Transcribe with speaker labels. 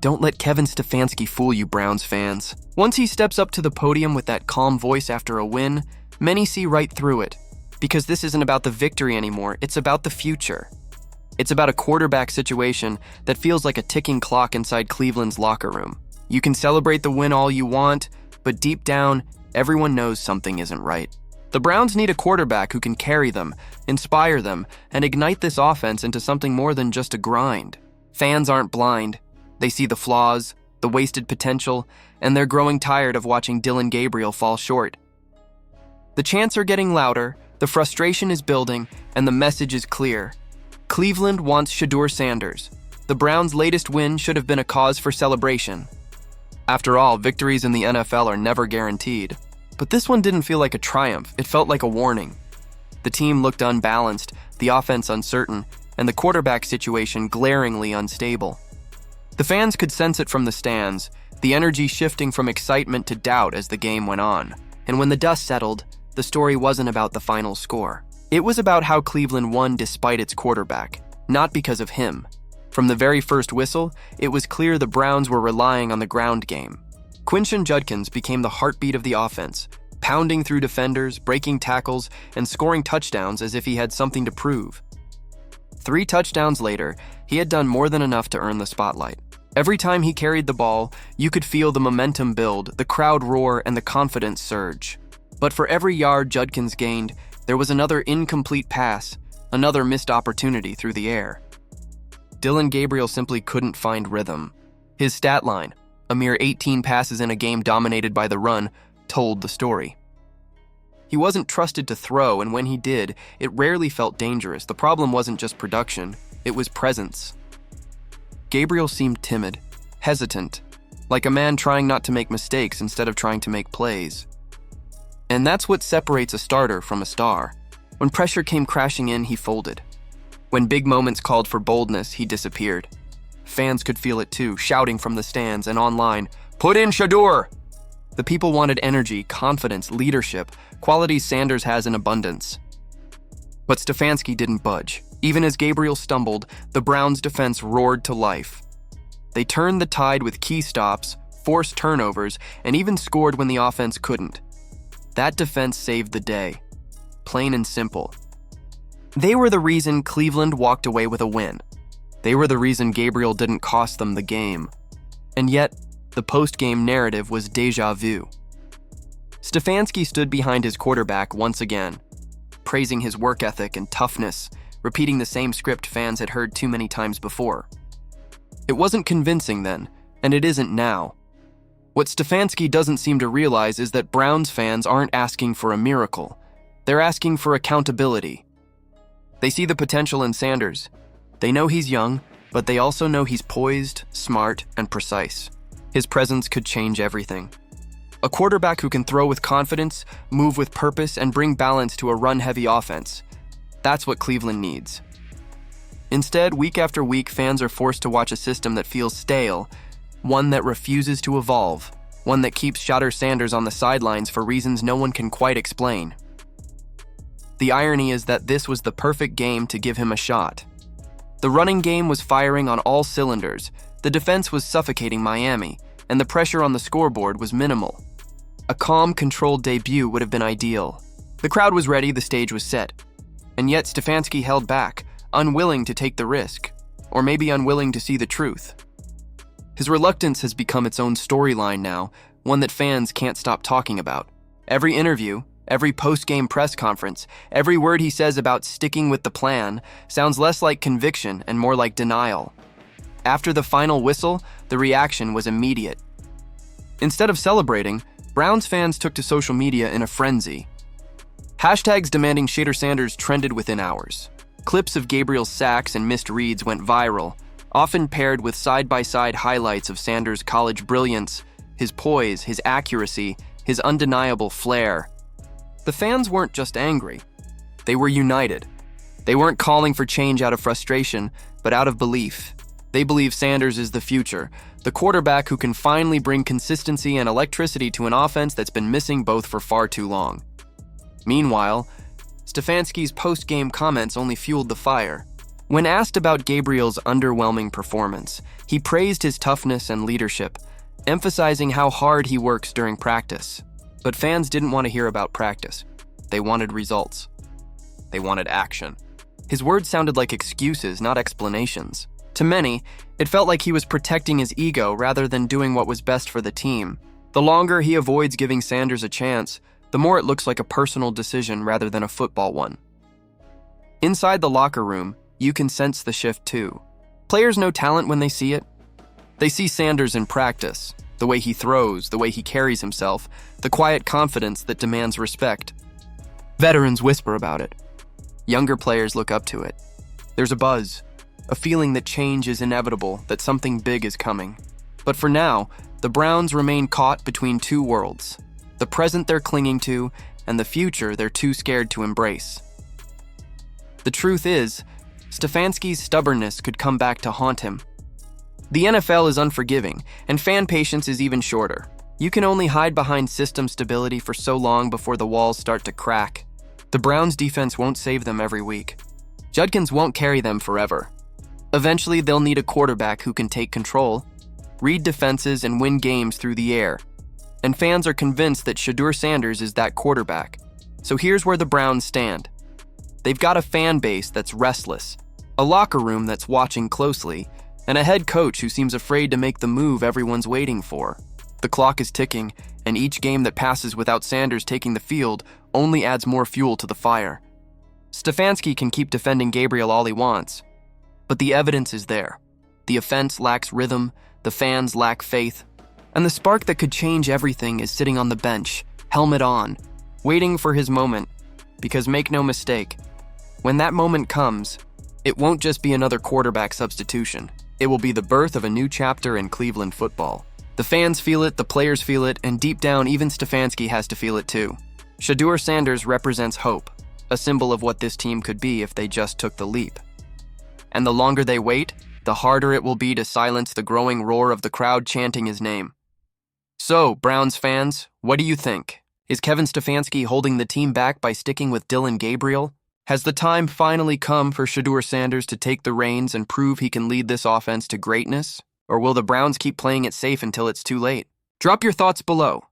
Speaker 1: Don't let Kevin Stefanski fool you, Browns fans. Once he steps up to the podium with that calm voice after a win, many see right through it. Because this isn't about the victory anymore, it's about the future. It's about a quarterback situation that feels like a ticking clock inside Cleveland's locker room. You can celebrate the win all you want, but deep down, everyone knows something isn't right. The Browns need a quarterback who can carry them, inspire them, and ignite this offense into something more than just a grind. Fans aren't blind. They see the flaws, the wasted potential, and they're growing tired of watching Dylan Gabriel fall short. The chants are getting louder, the frustration is building, and the message is clear. Cleveland wants Shadur Sanders. The Browns' latest win should have been a cause for celebration. After all, victories in the NFL are never guaranteed. But this one didn't feel like a triumph, it felt like a warning. The team looked unbalanced, the offense uncertain, and the quarterback situation glaringly unstable. The fans could sense it from the stands, the energy shifting from excitement to doubt as the game went on. And when the dust settled, the story wasn't about the final score. It was about how Cleveland won despite its quarterback, not because of him. From the very first whistle, it was clear the Browns were relying on the ground game. Quinshon Judkins became the heartbeat of the offense, pounding through defenders, breaking tackles, and scoring touchdowns as if he had something to prove. 3 touchdowns later, he had done more than enough to earn the spotlight. Every time he carried the ball, you could feel the momentum build, the crowd roar, and the confidence surge. But for every yard Judkins gained, there was another incomplete pass, another missed opportunity through the air. Dylan Gabriel simply couldn't find rhythm. His stat line, a mere 18 passes in a game dominated by the run, told the story. He wasn't trusted to throw, and when he did, it rarely felt dangerous. The problem wasn't just production, it was presence. Gabriel seemed timid, hesitant, like a man trying not to make mistakes instead of trying to make plays. And that's what separates a starter from a star. When pressure came crashing in, he folded. When big moments called for boldness, he disappeared. Fans could feel it too, shouting from the stands and online, "Put in Shedeur!" The people wanted energy, confidence, leadership, qualities Sanders has in abundance. But Stefanski didn't budge. Even as Gabriel stumbled, the Browns' defense roared to life. They turned the tide with key stops, forced turnovers, and even scored when the offense couldn't. That defense saved the day. Plain and simple. They were the reason Cleveland walked away with a win. They were the reason Gabriel didn't cost them the game. And yet, the post-game narrative was déjà vu. Stefanski stood behind his quarterback once again, praising his work ethic and toughness, repeating the same script fans had heard too many times before. It wasn't convincing then, and it isn't now. What Stefanski doesn't seem to realize is that Browns fans aren't asking for a miracle. They're asking for accountability. They see the potential in Sanders. They know he's young, but they also know he's poised, smart, and precise. His presence could change everything. A quarterback who can throw with confidence, move with purpose, and bring balance to a run-heavy offense. That's what Cleveland needs. Instead, week after week, fans are forced to watch a system that feels stale, one that refuses to evolve, one that keeps Shadur Sanders on the sidelines for reasons no one can quite explain. The irony is that this was the perfect game to give him a shot. The running game was firing on all cylinders, the defense was suffocating Miami, and the pressure on the scoreboard was minimal. A calm, controlled debut would have been ideal. The crowd was ready, the stage was set. And yet Stefanski held back, unwilling to take the risk, or maybe unwilling to see the truth. His reluctance has become its own storyline now, one that fans can't stop talking about. Every interview, every post-game press conference, every word he says about sticking with the plan sounds less like conviction and more like denial. After the final whistle, the reaction was immediate. Instead of celebrating, Browns fans took to social media in a frenzy. Hashtags demanding Shadur Sanders trended within hours. Clips of Gabriel's sacks and missed reads went viral, often paired with side-by-side highlights of Sanders' college brilliance, his poise, his accuracy, his undeniable flair. The fans weren't just angry. They were united. They weren't calling for change out of frustration, but out of belief. They believe Sanders is the future, the quarterback who can finally bring consistency and electricity to an offense that's been missing both for far too long. Meanwhile, Stefanski's post-game comments only fueled the fire. When asked about Gabriel's underwhelming performance, he praised his toughness and leadership, emphasizing how hard he works during practice. But fans didn't want to hear about practice. They wanted results. They wanted action. His words sounded like excuses, not explanations. To many, it felt like he was protecting his ego rather than doing what was best for the team. The longer he avoids giving Sanders a chance, the more it looks like a personal decision rather than a football one. Inside the locker room, you can sense the shift too. Players know talent when they see it. They see Sanders in practice, the way he throws, the way he carries himself, the quiet confidence that demands respect. Veterans whisper about it. Younger players look up to it. There's a buzz, a feeling that change is inevitable, that something big is coming. But for now, the Browns remain caught between two worlds. The present they're clinging to, and the future they're too scared to embrace. The truth is, Stefanski's stubbornness could come back to haunt him. The NFL is unforgiving, and fan patience is even shorter. You can only hide behind system stability for so long before the walls start to crack. The Browns' defense won't save them every week. Judkins won't carry them forever. Eventually, they'll need a quarterback who can take control, read defenses, and win games through the air. And fans are convinced that Shadur Sanders is that quarterback. So here's where the Browns stand. They've got a fan base that's restless, a locker room that's watching closely, and a head coach who seems afraid to make the move everyone's waiting for. The clock is ticking, and each game that passes without Sanders taking the field only adds more fuel to the fire. Stefanski can keep defending Gabriel all he wants, but the evidence is there. The offense lacks rhythm, the fans lack faith, and the spark that could change everything is sitting on the bench, helmet on, waiting for his moment, because make no mistake, when that moment comes, it won't just be another quarterback substitution. It will be the birth of a new chapter in Cleveland football. The fans feel it, the players feel it, and deep down, even Stefanski has to feel it too. Shadur Sanders represents hope, a symbol of what this team could be if they just took the leap. And the longer they wait, the harder it will be to silence the growing roar of the crowd chanting his name. So, Browns fans, what do you think? Is Kevin Stefanski holding the team back by sticking with Dylan Gabriel? Has the time finally come for Shadur Sanders to take the reins and prove he can lead this offense to greatness? Or will the Browns keep playing it safe until it's too late? Drop your thoughts below.